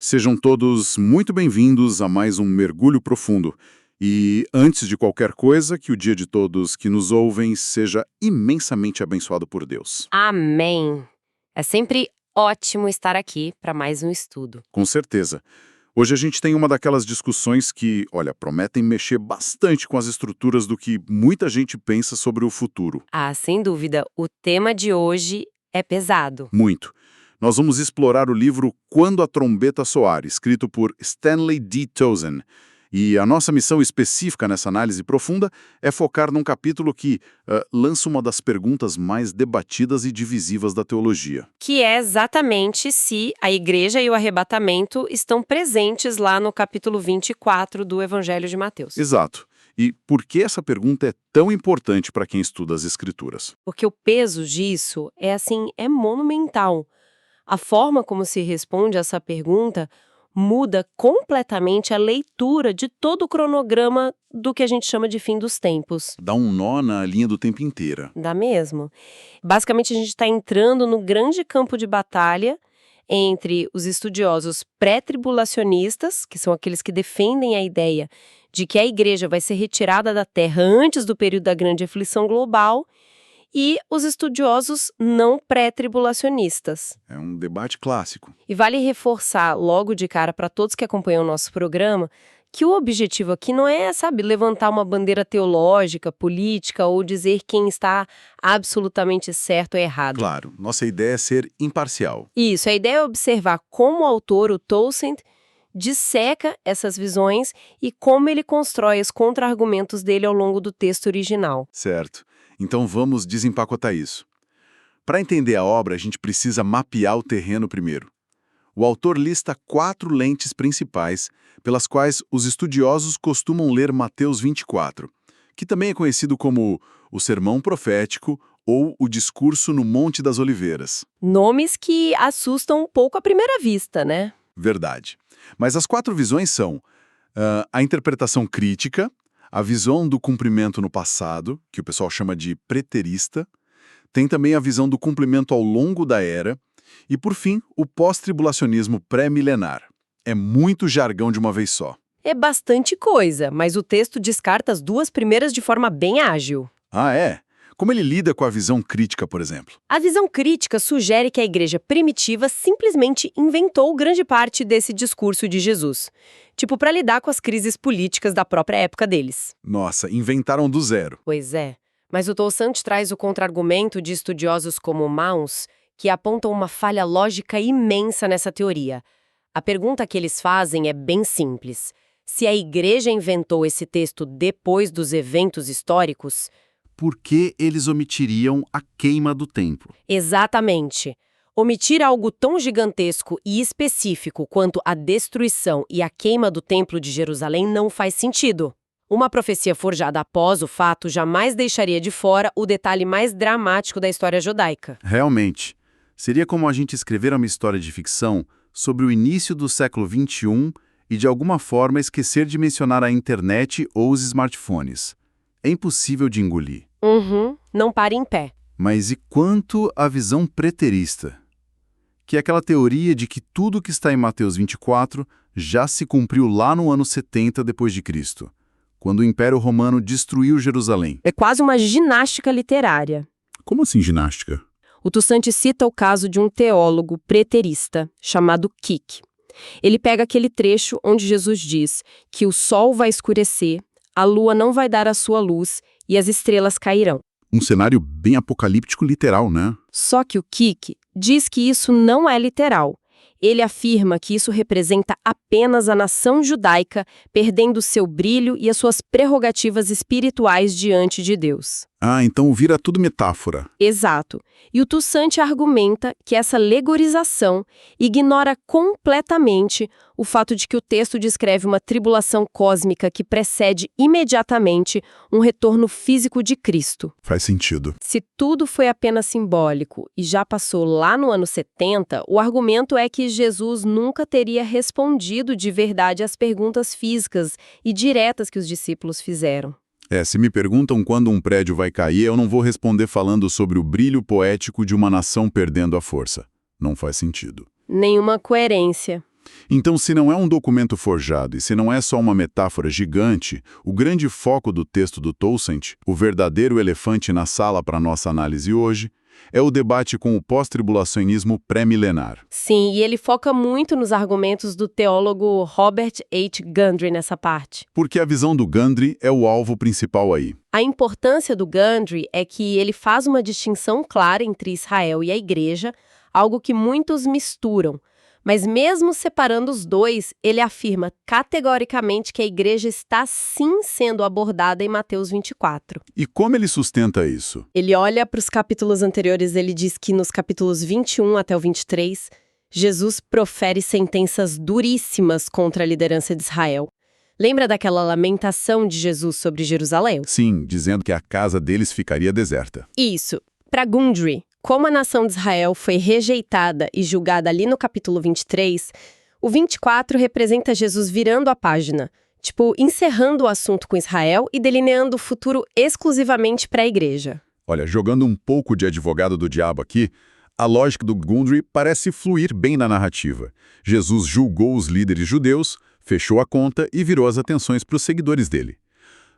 Sejam todos muito bem-vindos a mais um Mergulho Profundo. E antes de qualquer coisa, que o dia de todos que nos ouvem seja imensamente abençoado por Deus. Amém! É sempre ótimo estar aqui para mais um estudo. Com certeza. Hoje a gente tem uma daquelas discussões que, olha, prometem mexer bastante com as estruturas do que muita gente pensa sobre o futuro. Ah, sem dúvida, o tema de hoje é pesado. Muito. Nós vamos explorar o livro Quando a Trombeta Soar, escrito por Stanley D. Towson. E a nossa missão específica nessa análise profunda é focar num capítulo que lança uma das perguntas mais debatidas e divisivas da teologia. Que é exatamente se a igreja e o arrebatamento estão presentes lá no capítulo 24 do Evangelho de Mateus. Exato. E por que essa pergunta é tão importante para quem estuda as Escrituras? Porque o peso disso é monumental. A forma como se responde a essa pergunta muda completamente a leitura de todo o cronograma do que a gente chama de fim dos tempos. Dá um nó na linha do tempo inteira. Dá mesmo? Basicamente, a gente está entrando no grande campo de batalha entre os estudiosos pré-tribulacionistas, que são aqueles que defendem a ideia de que a igreja vai ser retirada da terra antes do período da grande aflição global, e os estudiosos não pré-tribulacionistas. É um debate clássico. E vale reforçar logo de cara para todos que acompanham o nosso programa que o objetivo aqui não é, levantar uma bandeira teológica, política ou dizer quem está absolutamente certo ou errado. Claro, nossa ideia é ser imparcial. Isso, a ideia é observar como o autor, o Towson, disseca essas visões e como ele constrói os contra-argumentos dele ao longo do texto original. Certo. Então vamos desempacotar isso. Para entender a obra, a gente precisa mapear o terreno primeiro. O autor lista 4 lentes principais pelas quais os estudiosos costumam ler Mateus 24, que também é conhecido como o Sermão Profético ou o Discurso no Monte das Oliveiras. Nomes que assustam um pouco à primeira vista, né? Verdade. Mas as 4 visões são a interpretação crítica, a visão do cumprimento no passado, que o pessoal chama de preterista, tem também a visão do cumprimento ao longo da era, e, por fim, o pós-tribulacionismo pré-milenar. É muito jargão de uma vez só. É bastante coisa, mas o texto descarta as 2 primeiras de forma bem ágil. Ah, é? Como ele lida com a visão crítica, por exemplo? A visão crítica sugere que a igreja primitiva simplesmente inventou grande parte desse discurso de Jesus. Para lidar com as crises políticas da própria época deles. Nossa, inventaram do zero. Pois é. Mas o Towson traz o contra-argumento de estudiosos como Maus, que apontam uma falha lógica imensa nessa teoria. A pergunta que eles fazem é bem simples. Se a igreja inventou esse texto depois dos eventos históricos... Por que eles omitiriam a queima do templo? Exatamente. Omitir algo tão gigantesco e específico quanto a destruição e a queima do Templo de Jerusalém não faz sentido. Uma profecia forjada após o fato jamais deixaria de fora o detalhe mais dramático da história judaica. Realmente. Seria como a gente escrever uma história de ficção sobre o início do século XXI e, de alguma forma, esquecer de mencionar a internet ou os smartphones. É impossível de engolir. Não pare em pé. Mas e quanto à visão preterista? Que é aquela teoria de que tudo que está em Mateus 24 já se cumpriu lá no ano 70 depois de Cristo, quando o Império Romano destruiu Jerusalém. É quase uma ginástica literária. Como assim ginástica? O Towson cita o caso de um teólogo preterista chamado Kik. Ele pega aquele trecho onde Jesus diz que o sol vai escurecer, a lua não vai dar a sua luz e as estrelas cairão. Um cenário bem apocalíptico literal, né? Só que o Kik diz que isso não é literal. Ele afirma que isso representa apenas a nação judaica perdendo seu brilho e as suas prerrogativas espirituais diante de Deus. Ah, então vira tudo metáfora. Exato. E o Towson argumenta que essa alegorização ignora completamente o fato de que o texto descreve uma tribulação cósmica que precede imediatamente um retorno físico de Cristo. Faz sentido. Se tudo foi apenas simbólico e já passou lá no ano 70, o argumento é que Jesus nunca teria respondido de verdade às perguntas físicas e diretas que os discípulos fizeram. Se me perguntam quando um prédio vai cair, eu não vou responder falando sobre o brilho poético de uma nação perdendo a força. Não faz sentido. Nenhuma coerência. Então, se não é um documento forjado e se não é só uma metáfora gigante, o grande foco do texto do Towsend, o verdadeiro elefante na sala para nossa análise hoje, é o debate com o pós-tribulacionismo pré-milenar. Sim, e ele foca muito nos argumentos do teólogo Robert H. Gundry nessa parte. Porque a visão do Gundry é o alvo principal aí. A importância do Gundry é que ele faz uma distinção clara entre Israel e a igreja, algo que muitos misturam. Mas mesmo separando os dois, ele afirma categoricamente que a igreja está sim sendo abordada em Mateus 24. E como ele sustenta isso? Ele olha para os capítulos anteriores, ele diz que nos capítulos 21 até o 23, Jesus profere sentenças duríssimas contra a liderança de Israel. Lembra daquela lamentação de Jesus sobre Jerusalém? Sim, dizendo que a casa deles ficaria deserta. Isso. Para Gundry, como a nação de Israel foi rejeitada e julgada ali no capítulo 23, o 24 representa Jesus virando a página, encerrando o assunto com Israel e delineando o futuro exclusivamente para a igreja. Olha, jogando um pouco de advogado do diabo aqui, a lógica do Gundry parece fluir bem na narrativa. Jesus julgou os líderes judeus, fechou a conta e virou as atenções para os seguidores dele.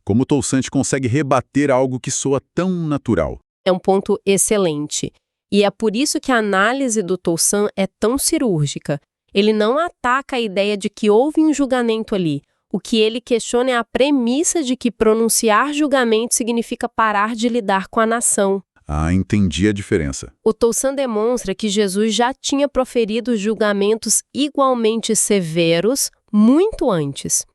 Como Towsend consegue rebater algo que soa tão natural? É um ponto excelente. E é por isso que a análise do Towsend é tão cirúrgica. Ele não ataca a ideia de que houve um julgamento ali. O que ele questiona é a premissa de que pronunciar julgamento significa parar de lidar com a nação. Ah, entendi a diferença. O Towsend demonstra que Jesus já tinha proferido julgamentos igualmente severos muito antes.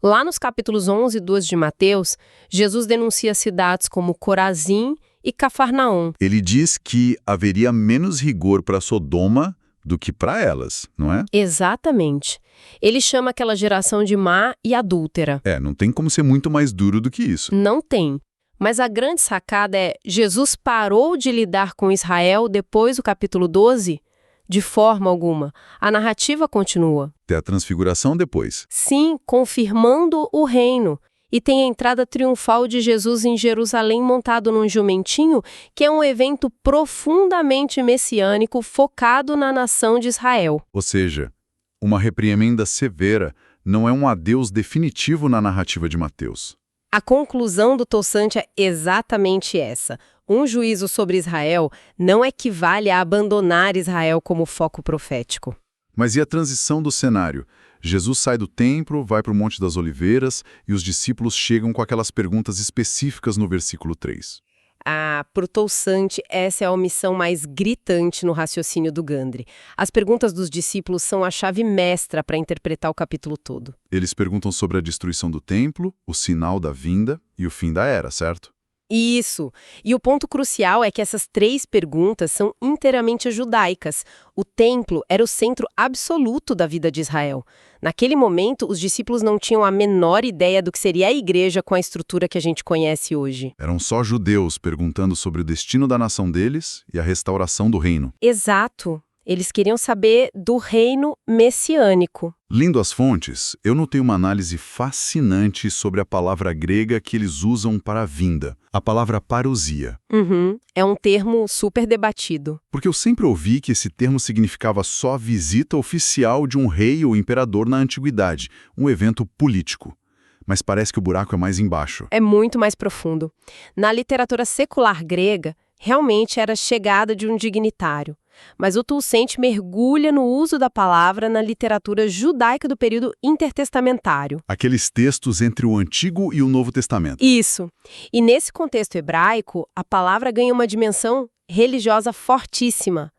Lá nos capítulos 11 e 12 de Mateus, Jesus denuncia cidades como Corazim e Cafarnaum. Ele diz que haveria menos rigor para Sodoma do que para elas, não é? Exatamente. Ele chama aquela geração de má e adúltera. Não tem como ser muito mais duro do que isso. Não tem. Mas a grande sacada é, Jesus parou de lidar com Israel depois do capítulo 12? De forma alguma. A narrativa continua. Até a transfiguração depois. Sim, confirmando o reino. E tem a entrada triunfal de Jesus em Jerusalém montado num jumentinho, que é um evento profundamente messiânico focado na nação de Israel. Ou seja, uma repreenda severa não é um adeus definitivo na narrativa de Mateus. A conclusão do Towsend é exatamente essa. Um juízo sobre Israel não equivale a abandonar Israel como foco profético. Mas e a transição do cenário? Jesus sai do templo, vai para o Monte das Oliveiras e os discípulos chegam com aquelas perguntas específicas no versículo 3. Para o Towsend, essa é a omissão mais gritante no raciocínio do Gundry. As perguntas dos discípulos são a chave mestra para interpretar o capítulo todo. Eles perguntam sobre a destruição do templo, o sinal da vinda e o fim da era, certo? Isso. E o ponto crucial é que essas 3 perguntas são inteiramente judaicas. O templo era o centro absoluto da vida de Israel. Naquele momento, os discípulos não tinham a menor ideia do que seria a igreja com a estrutura que a gente conhece hoje. Eram só judeus perguntando sobre o destino da nação deles e a restauração do reino. Exato. Eles queriam saber do reino messiânico. Lendo as fontes, eu notei uma análise fascinante sobre a palavra grega que eles usam para a vinda, a palavra parousia. É um termo super debatido. Porque eu sempre ouvi que esse termo significava só a visita oficial de um rei ou imperador na antiguidade, um evento político. Mas parece que o buraco é mais embaixo. É muito mais profundo. Na literatura secular grega, realmente era a chegada de um dignitário. Mas o Towsend mergulha no uso da palavra na literatura judaica do período intertestamentário. Aqueles textos entre o Antigo e o Novo Testamento. Isso. E nesse contexto hebraico, a palavra ganha uma dimensão religiosa fortíssima.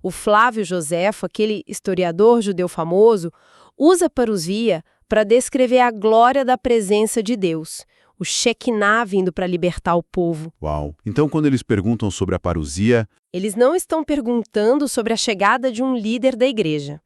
O Flávio Joséfo, aquele historiador judeu famoso, usa parousia para descrever a glória da presença de Deus. O Shekinah vindo para libertar o povo. Uau! Então, quando eles perguntam sobre a parousia... Eles não estão perguntando sobre a chegada de um líder da igreja.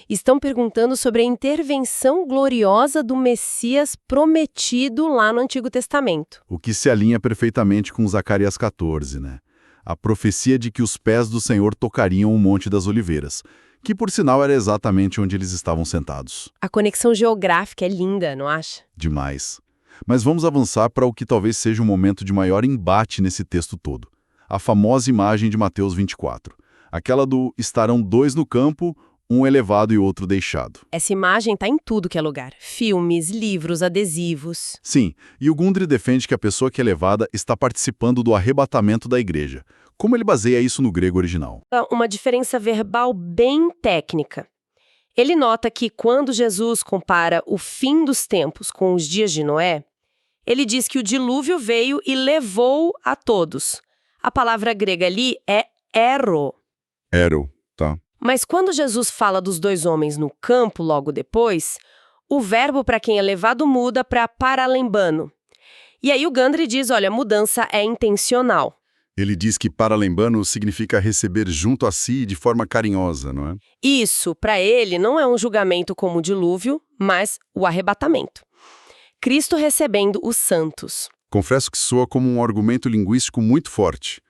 Estão perguntando sobre a intervenção gloriosa do Messias prometido lá no Antigo Testamento. O que se alinha perfeitamente com Zacarias 14, né? A profecia de que os pés do Senhor tocariam o Monte das Oliveiras, que, por sinal, era exatamente onde eles estavam sentados. A conexão geográfica é linda, não acha? Demais. Mas vamos avançar para o que talvez seja o momento de maior embate nesse texto todo. A famosa imagem de Mateus 24. Aquela do estarão 2 no campo, um elevado e outro deixado. Essa imagem está em tudo que é lugar. Filmes, livros, adesivos. Sim, e o Gundry defende que a pessoa que é elevada está participando do arrebatamento da igreja. Como ele baseia isso no grego original? Uma diferença verbal bem técnica. Ele nota que quando Jesus compara o fim dos tempos com os dias de Noé, ele diz que o dilúvio veio e levou a todos. A palavra grega ali é ero. Ero, tá. Mas quando Jesus fala dos dois homens no campo logo depois, o verbo para quem é levado muda para paralembano. E aí o Gundry diz, olha, a mudança é intencional. Ele diz que paralembano significa receber junto a si de forma carinhosa, não é? Isso, para ele, não é um julgamento como o dilúvio, mas o arrebatamento. Cristo recebendo os santos. Confesso que soa como um argumento linguístico muito forte.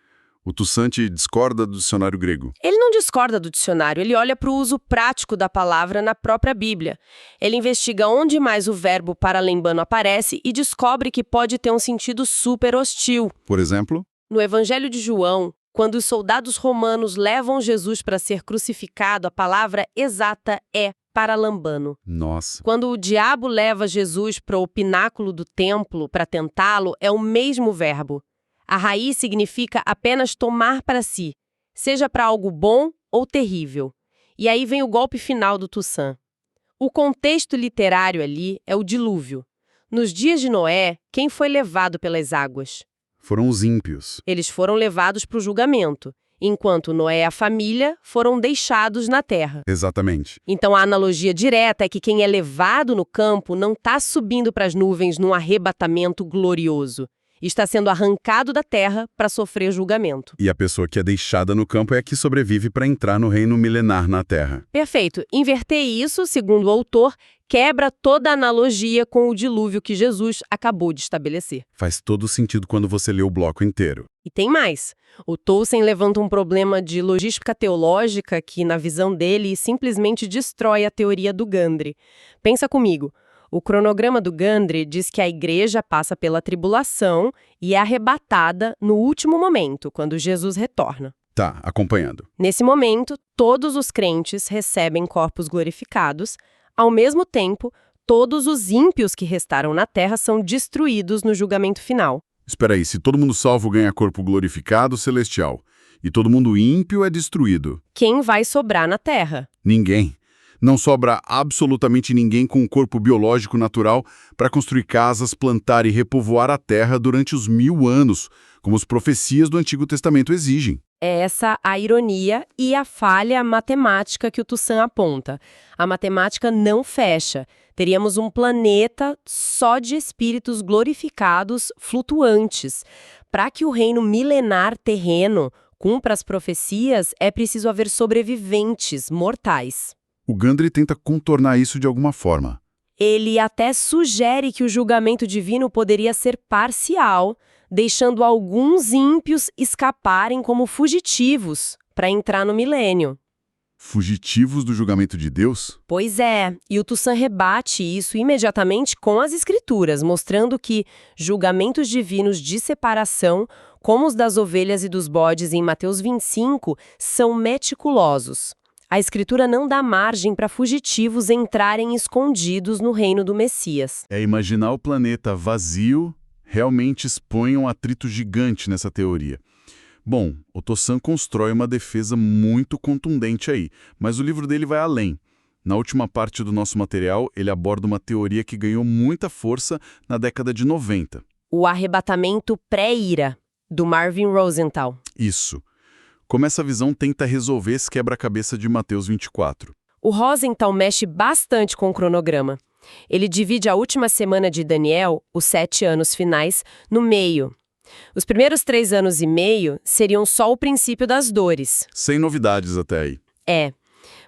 O Tussante discorda do dicionário grego. Ele não discorda do dicionário, ele olha para o uso prático da palavra na própria Bíblia. Ele investiga onde mais o verbo paralembano aparece e descobre que pode ter um sentido super hostil. Por exemplo? No Evangelho de João, quando os soldados romanos levam Jesus para ser crucificado, a palavra exata é paralambano. Nossa. Quando o diabo leva Jesus para o pináculo do templo para tentá-lo, é o mesmo verbo. A raiz significa apenas tomar para si, seja para algo bom ou terrível. E aí vem o golpe final do Toussaint. O contexto literário ali é o dilúvio. Nos dias de Noé, quem foi levado pelas águas? Foram os ímpios. Eles foram levados para o julgamento, enquanto Noé e a família foram deixados na terra. Exatamente. Então a analogia direta é que quem é levado no campo não está subindo para as nuvens num arrebatamento glorioso. Está sendo arrancado da terra para sofrer julgamento. E a pessoa que é deixada no campo é a que sobrevive para entrar no reino milenar na terra. Perfeito. Inverter isso, segundo o autor, quebra toda a analogia com o dilúvio que Jesus acabou de estabelecer. Faz todo sentido quando você lê o bloco inteiro. E tem mais. O Tolkien levanta um problema de logística teológica que, na visão dele, simplesmente destrói a teoria do Gundry. Pensa comigo. O cronograma do Gundry diz que a igreja passa pela tribulação e é arrebatada no último momento, quando Jesus retorna. Tá, acompanhando. Nesse momento, todos os crentes recebem corpos glorificados. Ao mesmo tempo, todos os ímpios que restaram na terra são destruídos no julgamento final. Espera aí, se todo mundo salvo ganha corpo glorificado celestial e todo mundo ímpio é destruído. Quem vai sobrar na terra? Ninguém. Não sobra absolutamente ninguém com um corpo biológico natural para construir casas, plantar e repovoar a terra durante os 1000 anos, como as profecias do Antigo Testamento exigem. É essa a ironia e a falha matemática que o Toussaint aponta. A matemática não fecha. Teríamos um planeta só de espíritos glorificados flutuantes. Para que o reino milenar terreno cumpra as profecias, é preciso haver sobreviventes mortais. O Gundry tenta contornar isso de alguma forma. Ele até sugere que o julgamento divino poderia ser parcial, deixando alguns ímpios escaparem como fugitivos para entrar no milênio. Fugitivos do julgamento de Deus? Pois é, e o Toussaint rebate isso imediatamente com as Escrituras, mostrando que julgamentos divinos de separação, como os das ovelhas e dos bodes em Mateus 25, são meticulosos. A Escritura não dá margem para fugitivos entrarem escondidos no reino do Messias. É imaginar o planeta vazio realmente expõe um atrito gigante nessa teoria. Bom, o Toussaint constrói uma defesa muito contundente aí, mas o livro dele vai além. Na última parte do nosso material, ele aborda uma teoria que ganhou muita força na década de 90. O arrebatamento pré-ira, do Marvin Rosenthal. Isso. Como essa visão tenta resolver esse quebra-cabeça de Mateus 24. O Rosenthal mexe bastante com o cronograma. Ele divide a última semana de Daniel, os 7 anos finais, no meio. Os primeiros 3 anos e meio seriam só o princípio das dores. Sem novidades até aí. É,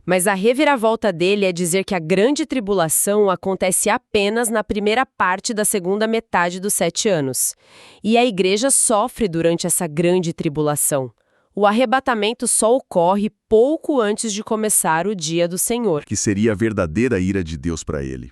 mas a reviravolta dele é dizer que a grande tribulação acontece apenas na primeira parte da segunda metade dos 7 anos. E a igreja sofre durante essa grande tribulação. O arrebatamento só ocorre pouco antes de começar o dia do Senhor. Que seria a verdadeira ira de Deus para ele.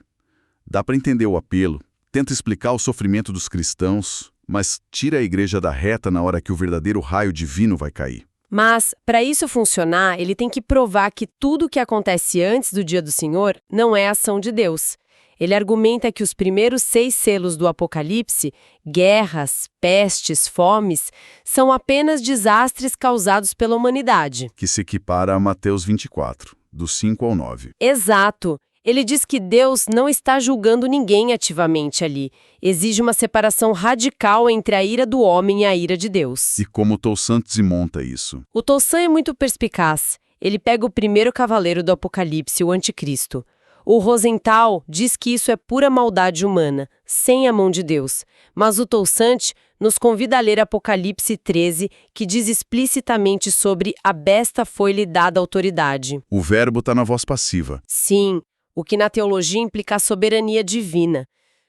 Dá para entender o apelo, tenta explicar o sofrimento dos cristãos, mas tira a igreja da reta na hora que o verdadeiro raio divino vai cair. Mas, para isso funcionar, ele tem que provar que tudo o que acontece antes do dia do Senhor não é ação de Deus. Ele argumenta que os primeiros 6 selos do Apocalipse, guerras, pestes, fomes, são apenas desastres causados pela humanidade. Que se equipara a Mateus 24, do 5 ao 9. Exato. Ele diz que Deus não está julgando ninguém ativamente ali. Exige uma separação radical entre a ira do homem e a ira de Deus. E como Toussaint desmonta isso? O Toussaint é muito perspicaz. Ele pega o primeiro cavaleiro do Apocalipse, o Anticristo. O Rosenthal diz que isso é pura maldade humana, sem a mão de Deus. Mas o Toussaint nos convida a ler Apocalipse 13, que diz explicitamente sobre a besta foi-lhe dada autoridade. O verbo está na voz passiva. Sim, o que na teologia implica a soberania divina.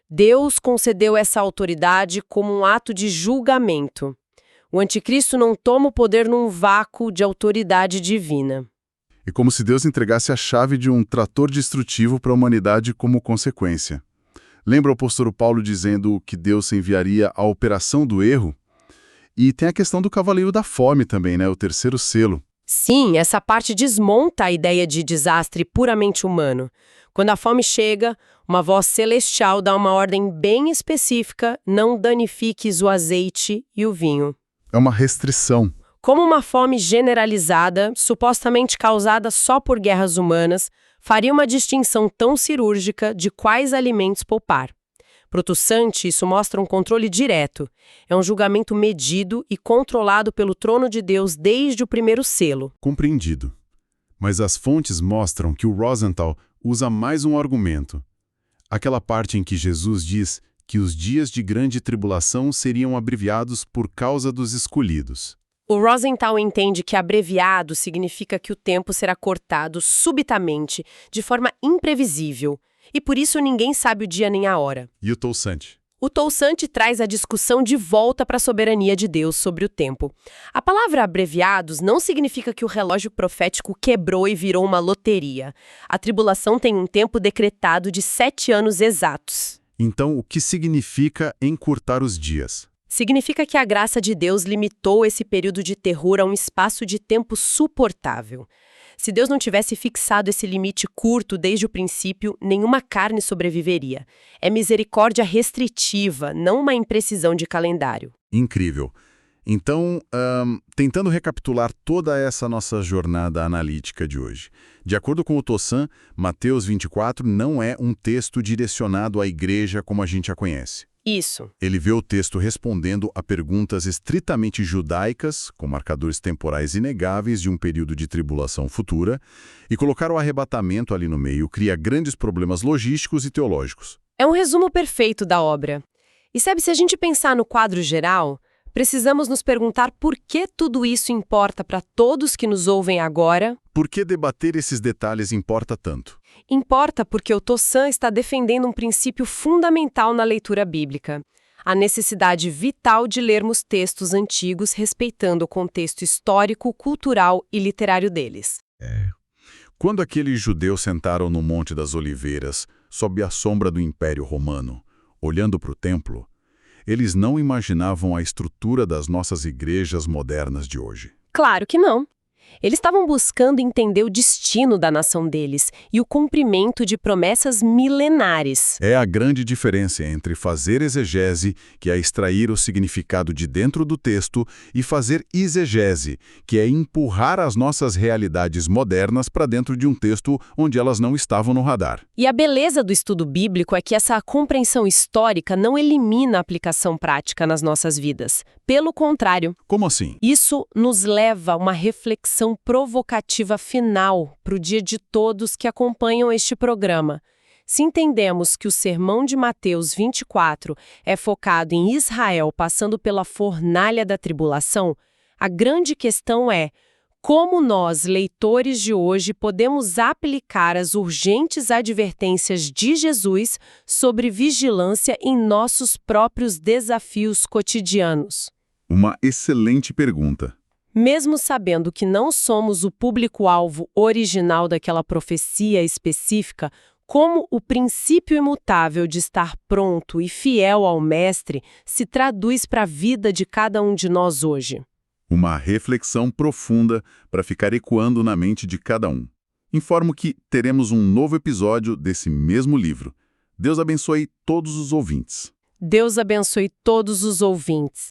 Deus concedeu essa autoridade como um ato de julgamento. O anticristo não toma o poder num vácuo de autoridade divina. É como se Deus entregasse a chave de um trator destrutivo para a humanidade como consequência. Lembra o apóstolo Paulo dizendo que Deus enviaria a operação do erro? E tem a questão do cavaleiro da fome também, né? O terceiro selo. Sim, essa parte desmonta a ideia de desastre puramente humano. Quando a fome chega, uma voz celestial dá uma ordem bem específica: não danifiques o azeite e o vinho. É uma restrição. Como uma fome generalizada, supostamente causada só por guerras humanas, faria uma distinção tão cirúrgica de quais alimentos poupar. Para o Toussaint, isso mostra um controle direto. É um julgamento medido e controlado pelo trono de Deus desde o primeiro selo. Compreendido. Mas as fontes mostram que o Rosenthal usa mais um argumento. Aquela parte em que Jesus diz que os dias de grande tribulação seriam abreviados por causa dos escolhidos. O Rosenthal entende que abreviado significa que o tempo será cortado subitamente, de forma imprevisível, e por isso ninguém sabe o dia nem a hora. E o Toussaint? O Toussaint traz a discussão de volta para a soberania de Deus sobre o tempo. A palavra abreviados não significa que o relógio profético quebrou e virou uma loteria. A tribulação tem um tempo decretado de 7 anos exatos. Então, o que significa encurtar os dias? Significa que a graça de Deus limitou esse período de terror a um espaço de tempo suportável. Se Deus não tivesse fixado esse limite curto desde o princípio, nenhuma carne sobreviveria. É misericórdia restritiva, não uma imprecisão de calendário. Incrível. Então, tentando recapitular toda essa nossa jornada analítica de hoje. De acordo com o Toussaint, Mateus 24 não é um texto direcionado à igreja como a gente a conhece. Isso. Ele vê o texto respondendo a perguntas estritamente judaicas, com marcadores temporais inegáveis de um período de tribulação futura, e colocar o arrebatamento ali no meio cria grandes problemas logísticos e teológicos. É um resumo perfeito da obra. E sabe, se a gente pensar no quadro geral, precisamos nos perguntar por que tudo isso importa para todos que nos ouvem agora. Por que debater esses detalhes importa tanto? Importa porque o Toussaint está defendendo um princípio fundamental na leitura bíblica: a necessidade vital de lermos textos antigos respeitando o contexto histórico, cultural e literário deles. Quando aqueles judeus sentaram no Monte das Oliveiras, sob a sombra do Império Romano, olhando para o templo, eles não imaginavam a estrutura das nossas igrejas modernas de hoje. Claro que não. Eles estavam buscando entender o destino da nação deles e o cumprimento de promessas milenares. É a grande diferença entre fazer exegese, que é extrair o significado de dentro do texto, e fazer exegese, que é empurrar as nossas realidades modernas para dentro de um texto onde elas não estavam no radar. E a beleza do estudo bíblico é que essa compreensão histórica não elimina a aplicação prática nas nossas vidas. Pelo contrário. Como assim? Isso nos leva a uma reflexão provocativa final para o dia de todos que acompanham este programa. Se entendemos que o sermão de Mateus 24 é focado em Israel passando pela fornalha da tribulação, a grande questão é: como nós, leitores de hoje, podemos aplicar as urgentes advertências de Jesus sobre vigilância em nossos próprios desafios cotidianos? Uma excelente pergunta. Mesmo sabendo que não somos o público-alvo original daquela profecia específica, como o princípio imutável de estar pronto e fiel ao Mestre se traduz para a vida de cada um de nós hoje? Uma reflexão profunda para ficar ecoando na mente de cada um. Informo que teremos um novo episódio desse mesmo livro. Deus abençoe todos os ouvintes. Deus abençoe todos os ouvintes.